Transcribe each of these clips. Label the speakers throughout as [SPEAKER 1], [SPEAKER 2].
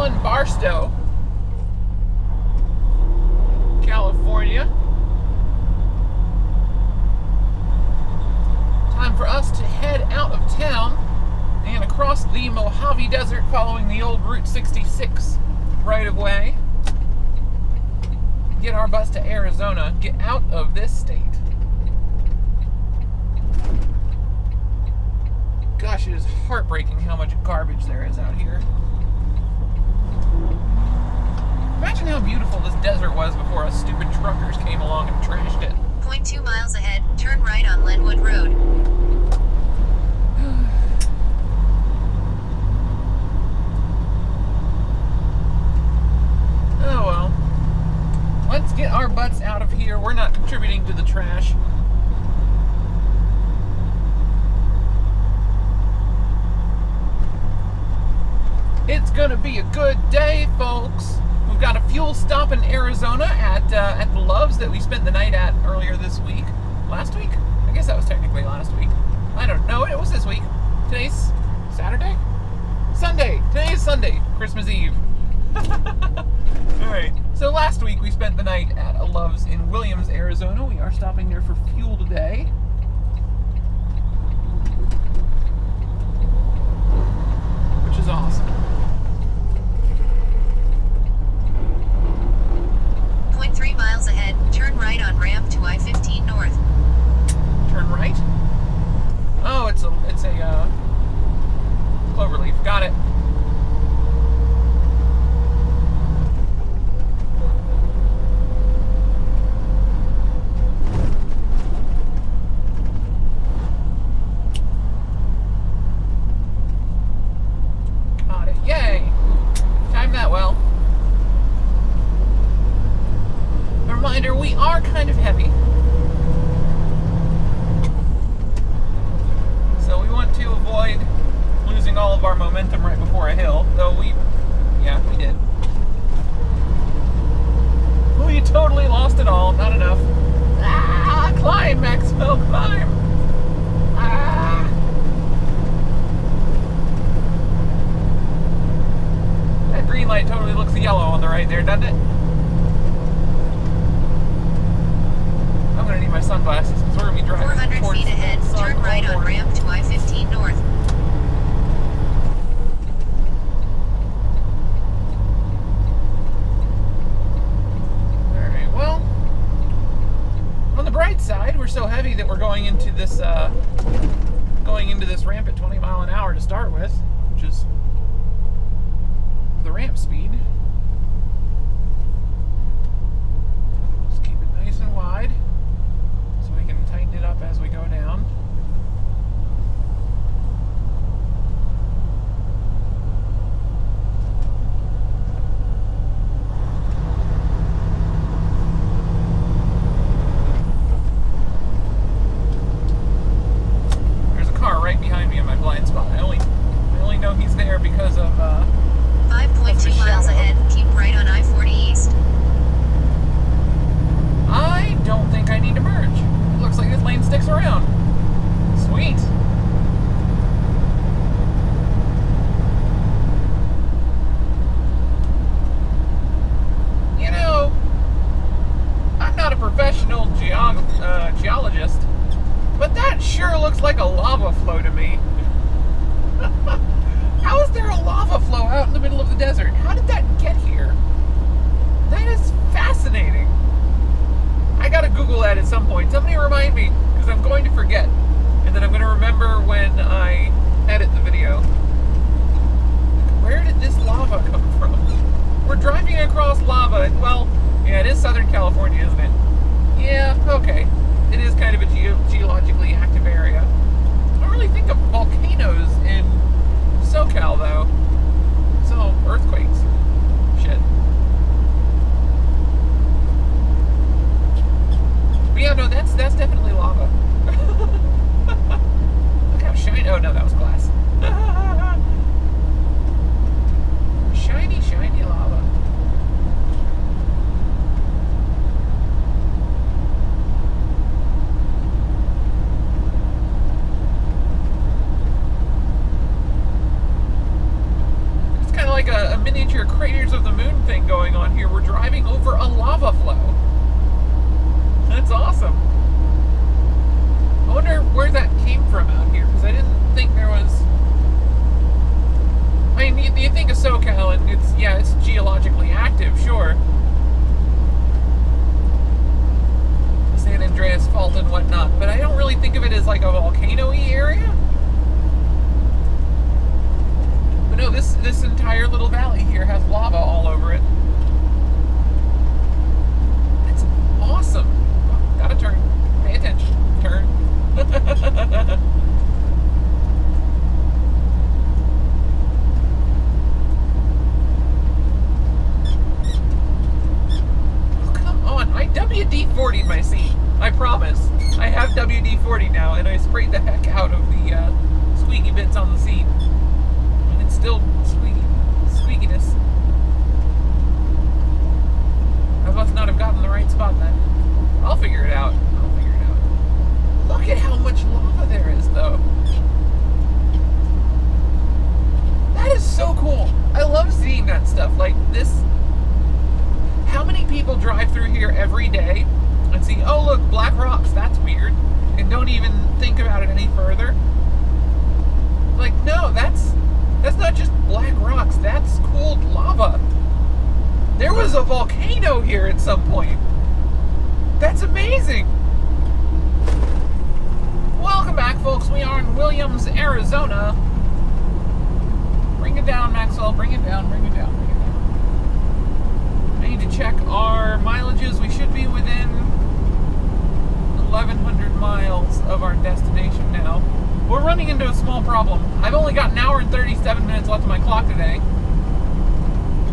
[SPEAKER 1] in Barstow, California. Time for us to head out of town and across the Mojave Desert following the old Route 66 right of way. Get our bus to Arizona, get out of this state. Gosh, it is heartbreaking how much garbage there is out here. Imagine how beautiful this desert was before us stupid truckers came along and trashed it.
[SPEAKER 2] 0.2 miles ahead, turn right on Lenwood Road.
[SPEAKER 1] Oh well. Let's get our butts out of here. We're not contributing to the trash. It's gonna be a good day, folks. We've got a fuel stop in Arizona at the Loves that we spent the night at earlier this week. Last week? I guess that was technically last week. I don't know. It was this week. Today's Saturday? Sunday. Today is Sunday. Christmas Eve. Alright. So last week we spent the night at a Loves in Williams, Arizona. We are stopping there for fuel today. Which is awesome.
[SPEAKER 2] 0.3 miles ahead, turn right on ramp to I-15 North.
[SPEAKER 1] Turn right? Oh, it's a cloverleaf. Got it. Got it. Yay! Timed that well. A reminder, we are kind of heavy. So we want to avoid losing all of our momentum right before a hill, though we did. We totally lost it all, not enough. Ah, climb, Maxwell, climb! Ah! That green light totally looks yellow on the right there, doesn't it? I'm gonna need my sunglasses because we're gonna be driving
[SPEAKER 2] 400
[SPEAKER 1] towards
[SPEAKER 2] feet ahead,
[SPEAKER 1] the sun
[SPEAKER 2] turn right
[SPEAKER 1] all
[SPEAKER 2] on
[SPEAKER 1] morning.
[SPEAKER 2] ramp to I-15 North.
[SPEAKER 1] Alright, well, on the bright side, we're so heavy that we're going into this ramp at 20 mile an hour to start with, which is the ramp speed. Just keep it nice and wide so we can tighten it up as we go down. There's a car right behind me in my blind spot. I only know he's there because of
[SPEAKER 2] 5.2 miles ahead, keep right on I40 East.
[SPEAKER 1] I don't think I need to merge. It looks like this lane sticks around. Sweet. You know, I'm not a professional geologist, but that sure looks like a lava flow to me. How is there a lava flow out in the middle of the desert? How did that get here? That is fascinating. I gotta Google that at some point. Somebody remind me, because I'm going to forget. And then I'm going to remember when I edit the video. Where did this lava come from? We're driving across lava. Well, yeah, it is Southern California, isn't it? Yeah, okay. It is kind of a geologically active area. I don't really think of volcanoes in SoCal, though. It's all earthquakes. Shit. But yeah, no, that's definitely lava. Look how shiny. Oh no, that was glass. Shiny, shiny lava. It's kind of like a a miniature Craters of the Moon thing going on here. We're driving over a lava flow. That's awesome. I wonder where that came from out here, because I didn't think there was... I mean, you think of SoCal, and it's geologically active, sure. San Andreas Fault and whatnot, but I don't really think of it as like a volcano-y area. But no, this entire little valley here has lava all over it. That's awesome. Oh, gotta turn. Pay attention. Turn. I WD-40'd my seat. I promise. I have WD-40 now, and I sprayed the heck out of the squeaky bits on the seat. And it's still squeakiness. I must not have gotten the right spot then. I'll figure it out. Look at how much lava there is, though. That is so cool. I love seeing that stuff. Like this. How many people drive through here every day and see, oh look, black rocks, that's weird, and don't even think about it any further? Like, no, that's not just black rocks, that's cooled lava. There was a volcano here at some point. That's amazing. Welcome back, folks. We are in Williams, Arizona. Bring it down, Maxwell. Bring it down, bring it down, bring it down. I need to check our mileages. We should be within 1,100 miles of our destination now. We're running into a small problem. I've only got an hour and 37 minutes left on my clock today.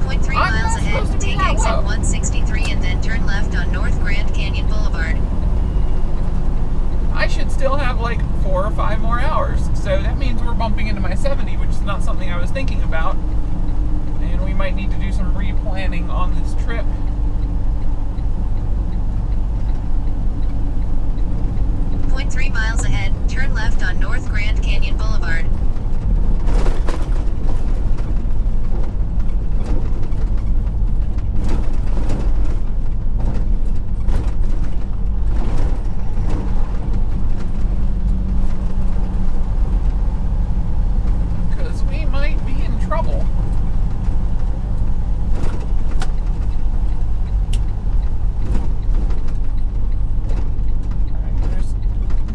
[SPEAKER 2] 0.3 miles ahead, take exit 163 and then turn left on North Grand Canyon Boulevard.
[SPEAKER 1] I should still have like 4 or 5 more hours. So that means we're bumping into my 70, which is not something I was thinking about. And we might need to do some replanning on this trip.
[SPEAKER 2] Point 3 miles ahead, turn left on North Grand Canyon Boulevard.
[SPEAKER 1] Because we might be in trouble.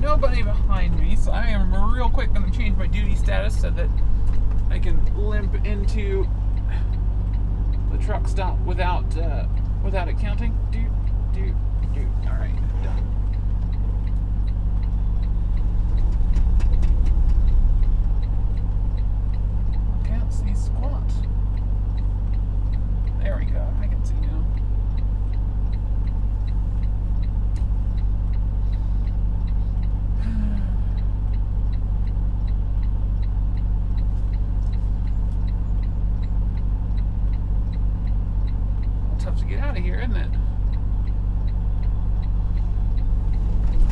[SPEAKER 1] Nobody behind me, so I am real quick going to change my duty status so that I can limp into the truck stop without it counting. All right, done. Can't see squat. There we go. I can see now. Tough to get out of here, isn't it?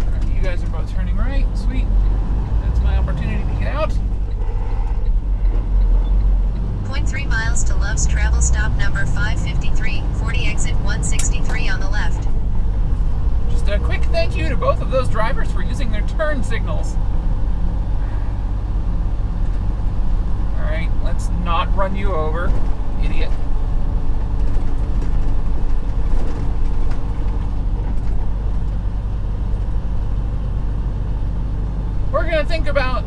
[SPEAKER 1] Alright, you guys are both turning right. Sweet. That's my opportunity to get out.
[SPEAKER 2] 0.3 miles to Love's Travel stop number 553, 40 exit 163 on the left.
[SPEAKER 1] Just a quick thank you to both of those drivers for using their turn signals. Alright, let's not run you over, idiot. We're going to think about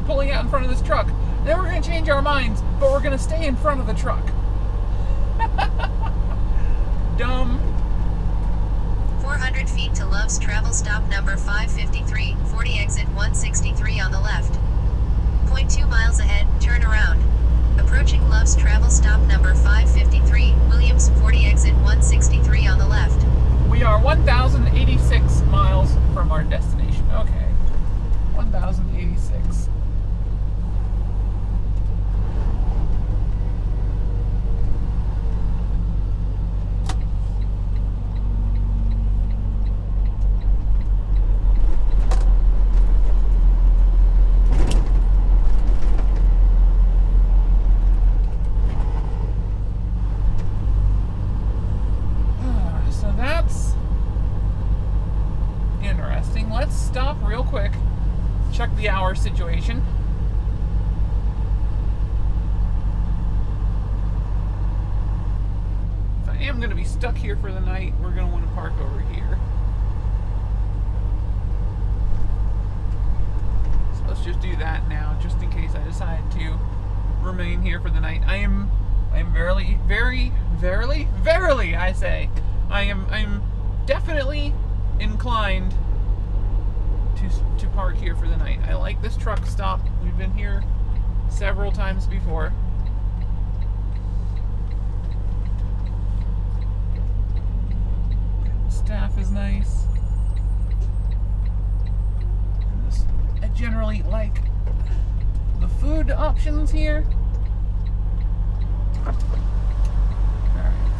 [SPEAKER 1] pulling out in front of this truck. Then we're going to change our minds, but we're going to stay in front of the truck. Dumb.
[SPEAKER 2] 400 feet to Love's Travel stop number 553, 40 exit 163 on the left. 0.2 miles ahead, turn around. Approaching Love's Travel stop number 553, Williams, 40 exit 163 on the left.
[SPEAKER 1] We are 1,086 miles from our destination. Okay. 1,086. the hour situation. If I am going to be stuck here for the night, we're going to want to park over here. So let's just do that now, just in case I decide to remain here for the night. I am verily, I say, I'm definitely inclined to park here for the night. I like this truck stop. We've been here several times before. The staff is nice. And I generally like the food options here. Alright,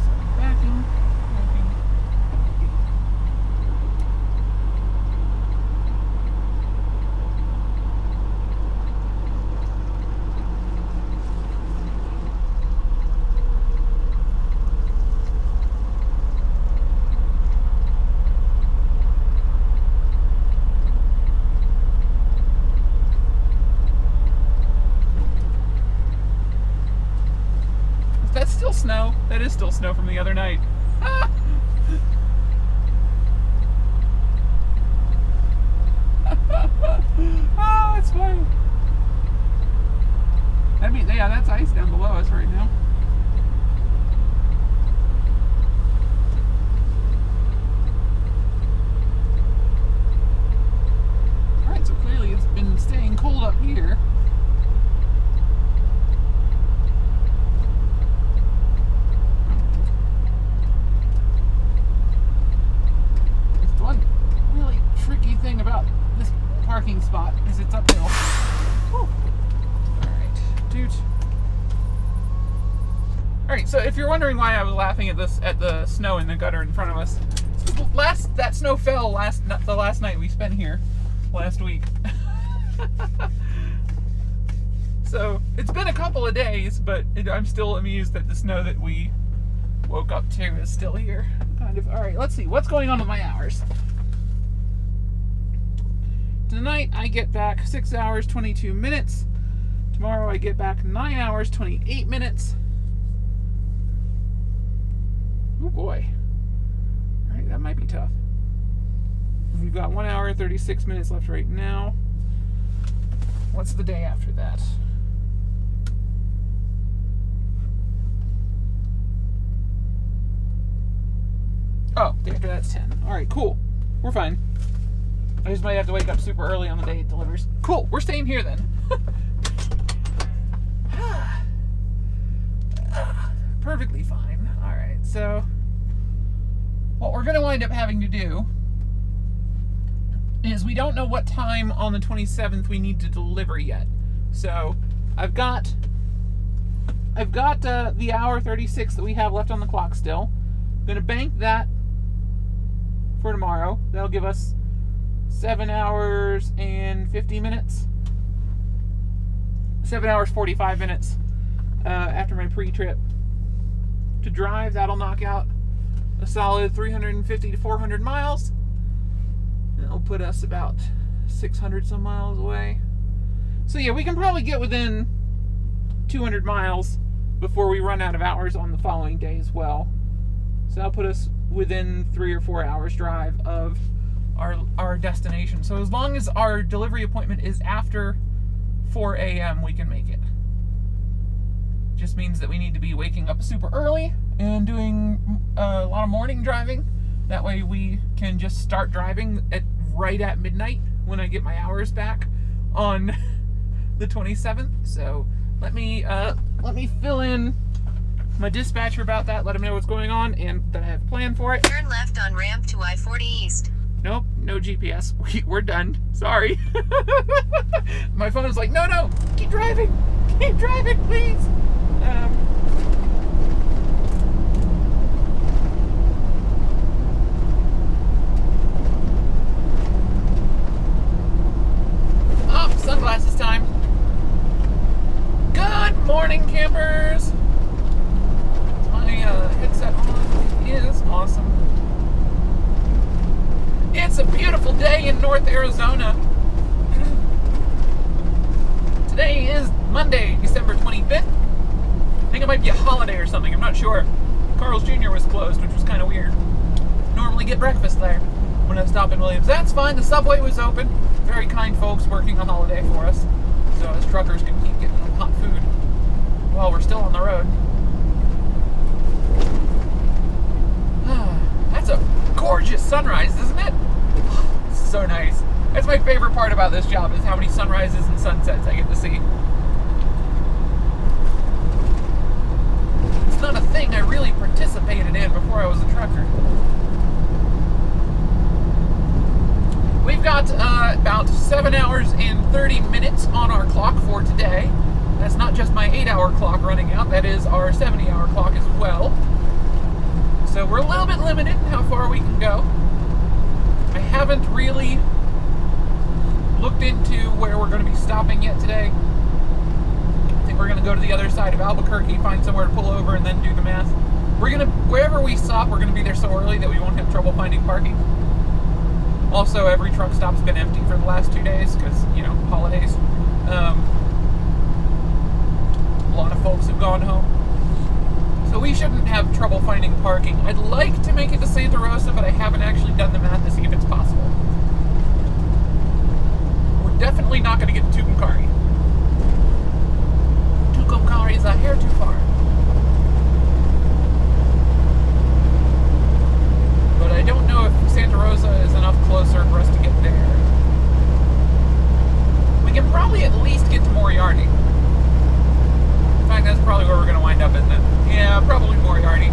[SPEAKER 1] so backing. Snow. That is still snow from the other night. Ah! Oh, it's funny. I mean, yeah, that's ice down below us right now. Alright, so clearly it's been staying cold up here. Thing about this parking spot is it's uphill. Alright, dude. Alright, so if you're wondering why I was laughing at this, at the snow in the gutter in front of us, that snow fell the last night we spent here last week. So it's been a couple of days, but I'm still amused that the snow that we woke up to is still here. Kind of. Alright, let's see what's going on with my hours. Tonight I get back 6 hours 22 minutes. Tomorrow I get back 9 hours 28 minutes. Oh boy. Alright, that might be tough. We've got 1 hour 36 minutes left right now. What's the day after that? Oh, day after that's 10. Alright, cool. We're fine. I just might have to wake up super early on the day it delivers. Cool, we're staying here then. Perfectly fine. Alright, so what we're going to wind up having to do is we don't know what time on the 27th we need to deliver yet. So I've got the hour 36 that we have left on the clock still. I'm going to bank that for tomorrow. That'll give us 7 hours and 50 minutes. 7 hours 45 minutes after my pre-trip to drive. That'll knock out a solid 350 to 400 miles. That'll put us about 600 some miles away. So yeah, we can probably get within 200 miles before we run out of hours on the following day as well. So that'll put us within 3 or 4 hours drive of our destination. So as long as our delivery appointment is after 4 a.m. we can make it. Just means that we need to be waking up super early and doing a lot of morning driving. That way we can just start driving right at midnight when I get my hours back on the 27th. So let me fill in my dispatcher about that, let him know what's going on and that I have a plan for it.
[SPEAKER 2] Turn left on ramp to I40 East.
[SPEAKER 1] Nope, no GPS. We're done. Sorry. My phone is like, no, keep driving, please. Sunglasses time. Good morning, campers. My headset on is awesome. It's a beautiful day in North Arizona. Today is Monday, December 25th. I think it might be a holiday or something, I'm not sure. Carl's Jr. was closed, which was kind of weird. Normally get breakfast there when I stop in Williams. That's fine, the subway was open. Very kind folks working a holiday for us. So as truckers can keep getting hot food while we're still on the road. That's a gorgeous sunrise, isn't it? So nice. That's my favorite part about this job, is how many sunrises and sunsets I get to see. It's not a thing I really participated in before I was a trucker. We've got about 7 hours and 30 minutes on our clock for today. That's not just my 8-hour clock running out, that is our 70-hour clock as well. So we're a little bit limited in how far we can go. I haven't really looked into where we're going to be stopping yet today. I think we're going to go to the other side of Albuquerque, find somewhere to pull over, and then do the math. Wherever we stop, we're going to be there so early that we won't have trouble finding parking. Also, every truck stop's been empty for the last 2 days because, you know, holidays. A lot of folks have gone home. So we shouldn't have trouble finding parking. I'd like to make it to Santa Rosa, but I haven't actually done the math to see if it's possible. We're definitely not going to get to Tucumcari. Tucumcari is a hair too far. But I don't know if Santa Rosa is enough closer for us to get there. We can probably at least get to Moriarty. In fact, that's probably where we're going to wind up, isn't it? Yeah, probably Moriarty.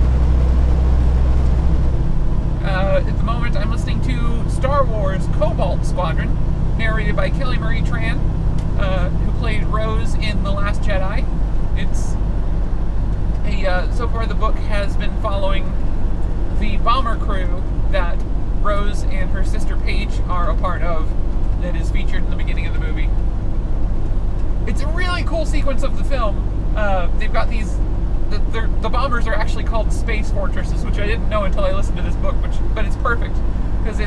[SPEAKER 1] At the moment, I'm listening to Star Wars Cobalt Squadron, narrated by Kelly Marie Tran, who played Rose in The Last Jedi. It's so far the book has been following the bomber crew that Rose and her sister Paige are a part of, that is featured in the beginning of the movie. It's a really cool sequence of the film. They've got these, the bombers are actually called space fortresses, which I didn't know until I listened to this book, but it's perfect, because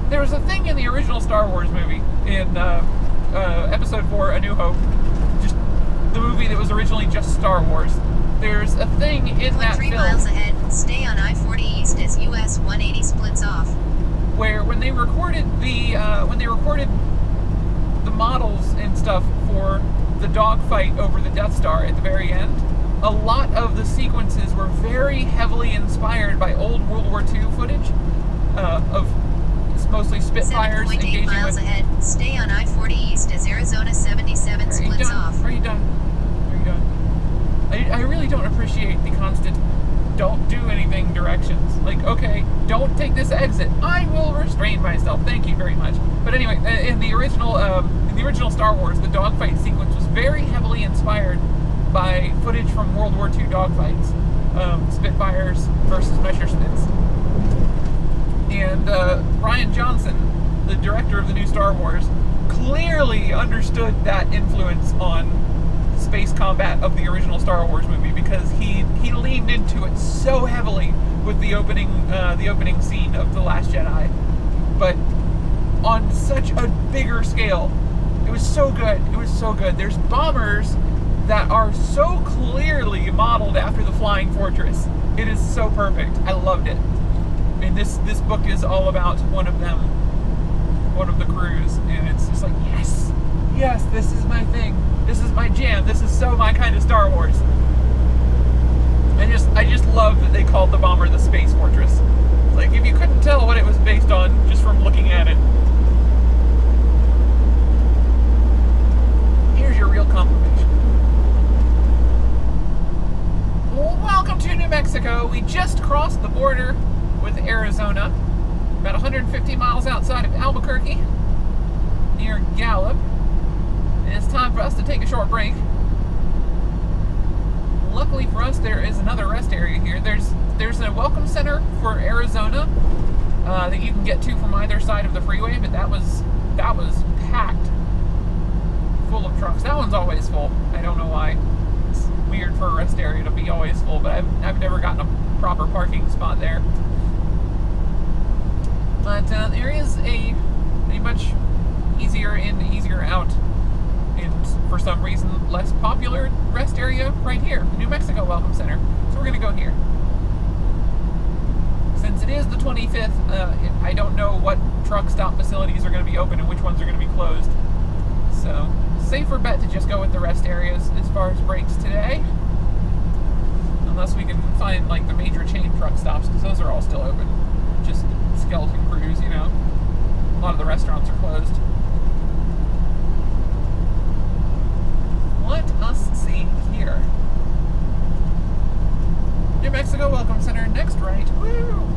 [SPEAKER 1] there was a thing in the original Star Wars movie, in Episode 4, A New Hope, just the movie that was originally just Star Wars. There's a thing in that
[SPEAKER 2] 3
[SPEAKER 1] film,
[SPEAKER 2] miles ahead, stay on I40 East as US 180 splits off,
[SPEAKER 1] where when they recorded the models and stuff for the dogfight over the Death Star at the very end, a lot of the sequences were very heavily inspired by old World War II footage of mostly Spitfires
[SPEAKER 2] 7.8
[SPEAKER 1] engaging
[SPEAKER 2] miles
[SPEAKER 1] with...
[SPEAKER 2] ahead, stay on I40 East as Arizona 77 splits off.
[SPEAKER 1] Are you done? Are you done? I really don't appreciate the constant don't do anything directions. Like, okay, don't take this exit. I will restrain myself. Thank you very much. But anyway, in the original Star Wars, the dogfight sequence was very heavily inspired by footage from World War II dogfights, Spitfires versus Messerschmitts. And Rian Johnson, the director of the new Star Wars, clearly understood that influence on space combat of the original Star Wars movie, because he leaned into it so heavily with the opening scene of The Last Jedi, but on such a bigger scale. It was so good. It was so good. There's bombers that are so clearly modeled after the Flying Fortress. It is so perfect. I loved it. And this book is all about one of them, one of the crews, and it's just like, yes, this is my thing. This is my jam. This is so my kind of Star Wars. I just love that they called the bomber the Space Fortress. It's like, if you couldn't tell what it was based on just from looking at it, here's your real confirmation. Well, welcome to New Mexico. We just crossed the border with Arizona, about 150 miles outside of Albuquerque, near Gallup. And it's time for us to take a short break. Luckily for us, there is another rest area here. There's a welcome center for Arizona that you can get to from either side of the freeway, but that was packed full of trucks. That one's always full. I don't know why. It's weird for a rest area to be always full, but I've never gotten a proper parking spot there. But there is a much easier in, easier out and for some reason less popular rest area right here, New Mexico Welcome Center. So we're going to go here. Since it is the 25th, I don't know what truck stop facilities are going to be open and which ones are going to be closed. So, safer bet to just go with the rest areas as far as breaks today. Unless we can find, like, the major chain truck stops, because those are all still open. Just skeleton crews, you know. A lot of the restaurants are closed. Let us see here. New Mexico Welcome Center, next right. Woo!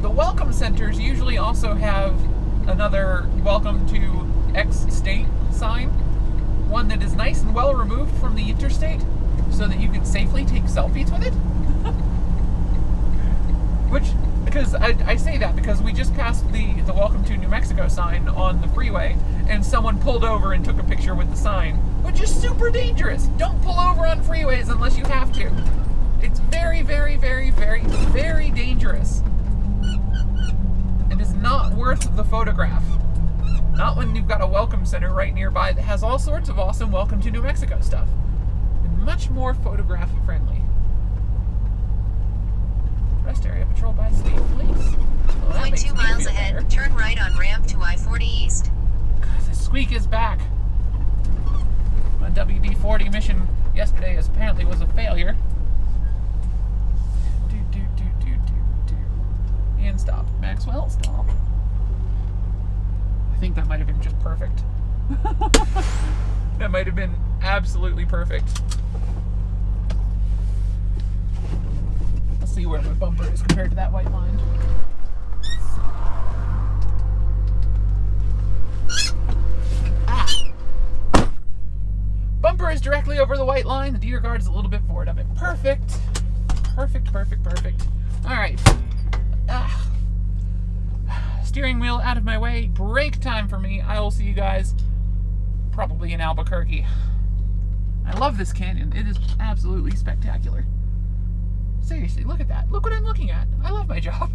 [SPEAKER 1] The welcome centers usually also have another welcome to X state sign. One that is nice and well removed from the interstate so that you can safely take selfies with it. Which, because I say that because we just passed the Welcome to New Mexico sign on the freeway and someone pulled over and took a picture with the sign, which is super dangerous. Don't pull over on freeways unless you have to. It's very, very, very, very, very dangerous. It is not worth the photograph. Not when you've got a welcome center right nearby that has all sorts of awesome Welcome to New Mexico stuff. And much more photograph friendly. Rest area patrolled by state police. Well,
[SPEAKER 2] 0.2 miles ahead,
[SPEAKER 1] better.
[SPEAKER 2] turn right on ramp to I40 East.
[SPEAKER 1] God, the squeak is back. My WD-40 mission yesterday apparently was a failure. And stop. Maxwell, stop. I think that might have been just perfect. That might have been absolutely perfect. Let's see where my bumper is compared to that white line. Ah! Bumper is directly over the white line. The deer guard is a little bit forward of it. Perfect. Perfect, perfect, perfect. All right. Steering wheel out of my way. Break time for me. I will see you guys probably in Albuquerque. I love this canyon. It is absolutely spectacular. Seriously, look at that. Look what I'm looking at. I love my job.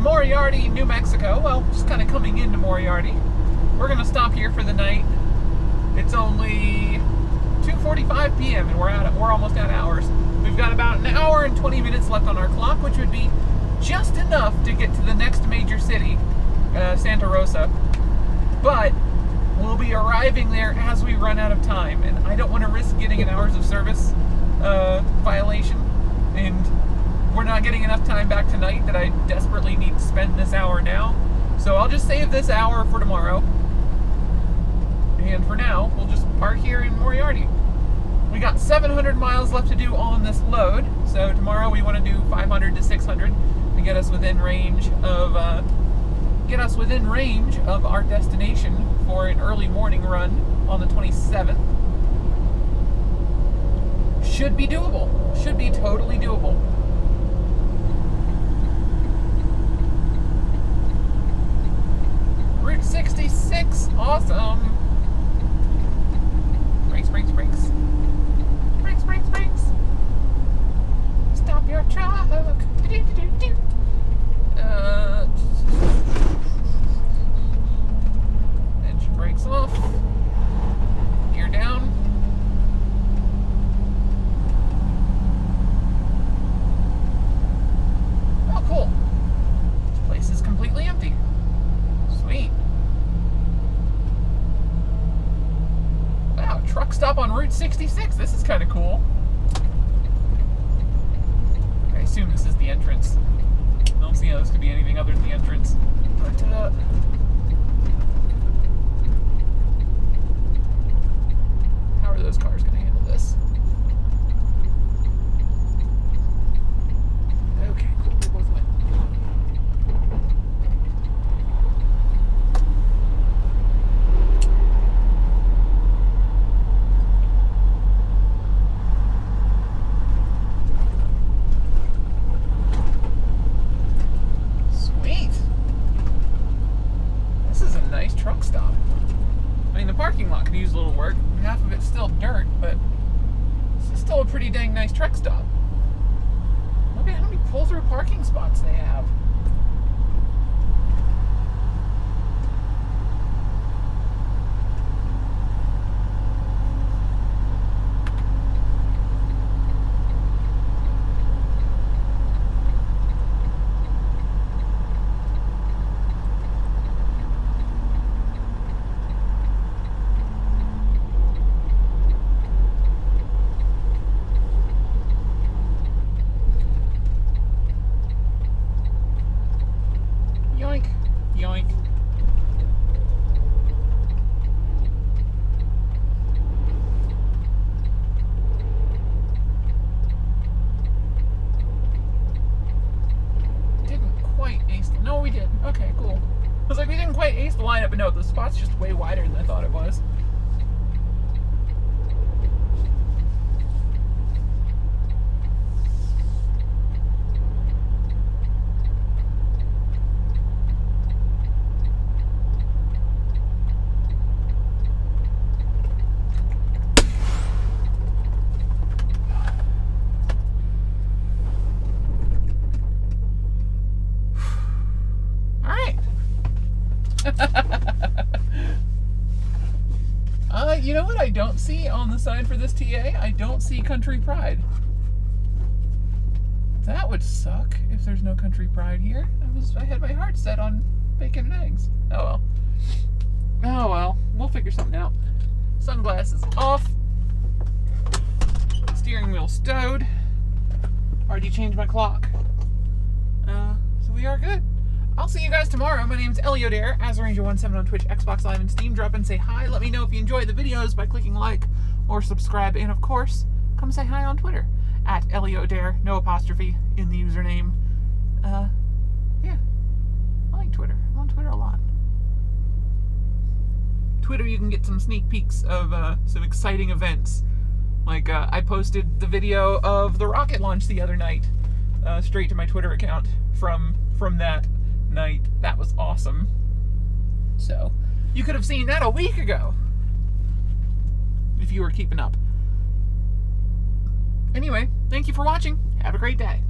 [SPEAKER 1] Moriarty, New Mexico. Well, just kind of coming into Moriarty. We're going to stop here for the night. It's only 2:45 p.m. and we're almost at hours. We've got about an hour and 20 minutes left on our clock, which would be just enough to get to the next major city, Santa Rosa. But we'll be arriving there as we run out of time, and I don't want to risk getting an hours of service violation, and we're not getting enough time back tonight that I desperately need to spend this hour now. So I'll just save this hour for tomorrow. And for now, we'll just park here in Moriarty. We got 700 miles left to do on this load, so tomorrow we want to do 500 to 600 to get us within range of our destination for an early morning run on the 27th. Should be doable. Should be totally doable. Route 66, awesome. Brakes, brakes, brakes. Brakes, brakes, brakes. Stop your truck. Do-do-do-do-do. Engine brakes off. Gear down. Oh, cool. This place is completely empty. Sweet. Wow, truck stop on Route 66. This is kind of cool. I assume this is the entrance. I don't see how this could be anything other than the entrance. But, how are those cars going to handle this? Okay, cool. They both went. Truck stop. I mean, the parking lot could use a little work. Half of it's still dirt, but this is still a pretty dang nice truck stop. Look at how many pull-through parking spots they have. Yoink. Didn't quite ace the... No, we did. Okay, cool. I was like, we didn't quite ace the lineup, but no, the spot's just way wider than I thought it was. You know what I don't see on the sign for this TA? I don't see Country Pride. That would suck if there's no Country Pride here. I had my heart set on bacon and eggs. Oh well. Oh well. We'll figure something out. Sunglasses off. Steering wheel stowed. Already changed my clock. So we are good. I'll see you guys tomorrow. My name's Eliodair, AzRanger17 on Twitch, Xbox Live, and Steam. Drop in, say hi. Let me know if you enjoy the videos by clicking like or subscribe. And of course, come say hi on Twitter at Eliodair, no apostrophe in the username. Yeah, I like Twitter. I'm on Twitter a lot. Twitter, you can get some sneak peeks of some exciting events. Like, I posted the video of the rocket launch the other night straight to my Twitter account from that night. That was awesome. So, you could have seen that a week ago if you were keeping up. Anyway, thank you for watching. Have a great day.